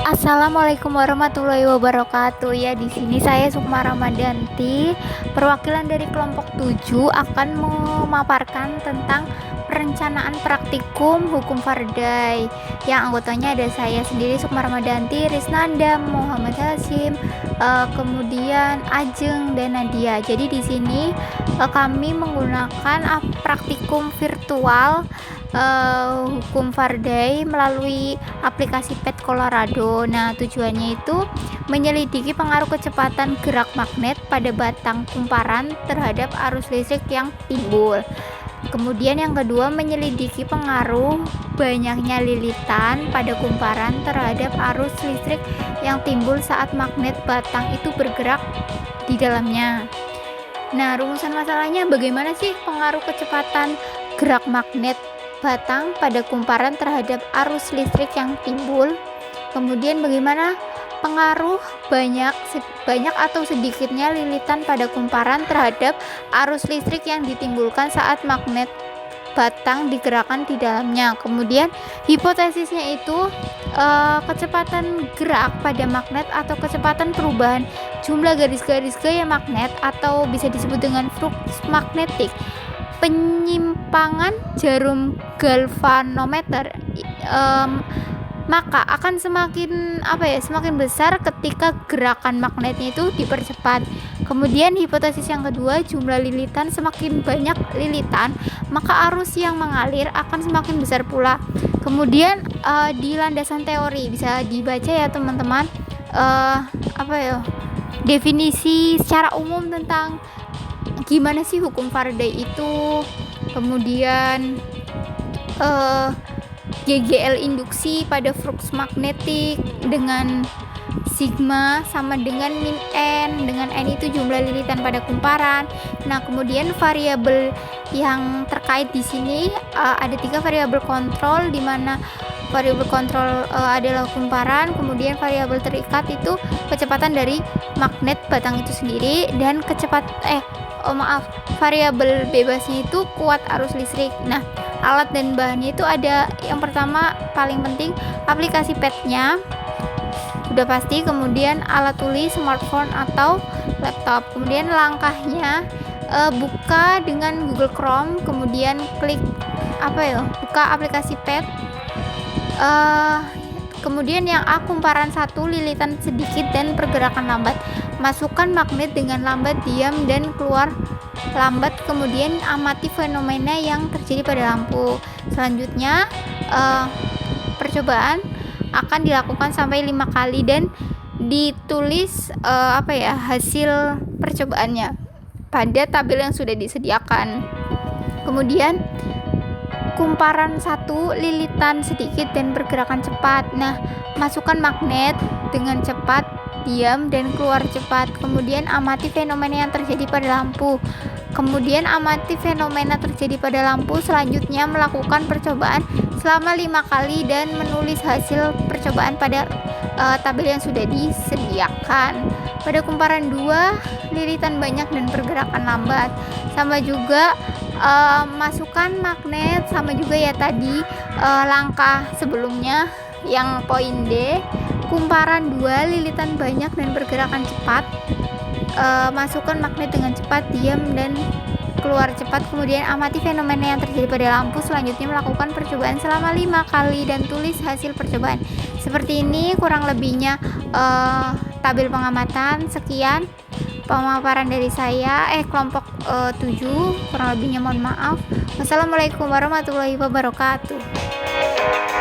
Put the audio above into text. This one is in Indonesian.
Assalamualaikum warahmatullahi wabarakatuh. Ya, di sini saya Sukma Ramadanti, perwakilan dari kelompok 7 akan memaparkan tentang perencanaan praktikum hukum Fardai. Yang anggotanya ada saya sendiri Sukma Ramadanti, Risnanda, Muhammad Hasyim, kemudian Ajeng dan Nadia. Jadi di sini kami menggunakan praktikum virtual hukum Fardai melalui aplikasi Pet Colorado. Nah, tujuannya itu menyelidiki pengaruh kecepatan gerak magnet pada batang kumparan terhadap arus listrik yang timbul. Kemudian yang kedua, menyelidiki pengaruh banyaknya lilitan pada kumparan terhadap arus listrik yang timbul saat magnet batang itu bergerak di dalamnya. Nah, rumusan masalahnya bagaimana sih pengaruh kecepatan gerak magnet batang pada kumparan terhadap arus listrik yang timbul. Kemudian bagaimana pengaruh banyak atau sedikitnya lilitan pada kumparan terhadap arus listrik yang ditimbulkan saat magnet batang digerakkan di dalamnya. Kemudian hipotesisnya itu kecepatan gerak pada magnet atau kecepatan perubahan jumlah garis-garis gaya magnet atau bisa disebut dengan flux magnetik, penyimpangan jarum galvanometer maka akan semakin besar ketika gerakan magnetnya itu dipercepat. Kemudian hipotesis yang kedua, jumlah lilitan semakin banyak lilitan, maka arus yang mengalir akan semakin besar pula. Kemudian di landasan teori bisa dibaca ya teman-teman, definisi secara umum tentang gimana sih hukum Faraday itu. Kemudian GGL induksi pada flux magnetik dengan sigma sama dengan min n, dengan n itu jumlah lilitan pada kumparan. Nah, kemudian variabel yang terkait di sini ada 3 variabel kontrol, di mana variabel kontrol adalah kumparan, kemudian variabel terikat itu kecepatan dari magnet batang itu sendiri, dan variabel bebasnya itu kuat arus listrik. Nah, alat dan bahannya itu ada, yang pertama paling penting aplikasi petnya udah pasti, kemudian alat tulis smartphone atau laptop. Kemudian langkahnya buka dengan Google Chrome, kemudian klik buka aplikasi pet. Kemudian yang A, kumparan 1, lilitan sedikit dan pergerakan lambat. Masukkan magnet dengan lambat, diam dan keluar lambat. Kemudian amati fenomena yang terjadi pada lampu. Selanjutnya percobaan akan dilakukan sampai 5 kali dan ditulis hasil percobaannya pada tabel yang sudah disediakan. Kemudian kumparan 1, lilitan sedikit dan pergerakan cepat. Nah, masukkan magnet dengan cepat, diam dan keluar cepat. Kemudian amati fenomena yang terjadi pada lampu. Kemudian amati fenomena terjadi pada lampu. Selanjutnya melakukan percobaan selama 5 kali dan menulis hasil percobaan pada tabel yang sudah disediakan. Pada kumparan 2, lilitan banyak dan pergerakan lambat. Sama juga masukkan magnet, sama juga ya tadi langkah sebelumnya yang poin D. Kumparan 2, lilitan banyak dan pergerakan cepat. Masukkan magnet dengan cepat, diam dan keluar cepat. Kemudian amati fenomena yang terjadi pada lampu. Selanjutnya melakukan percobaan selama 5 kali dan tulis hasil percobaan. Seperti ini kurang lebihnya tabel pengamatan. Sekian pemaparan dari saya, kelompok 7, kurang lebihnya mohon maaf. Wassalamualaikum warahmatullahi wabarakatuh.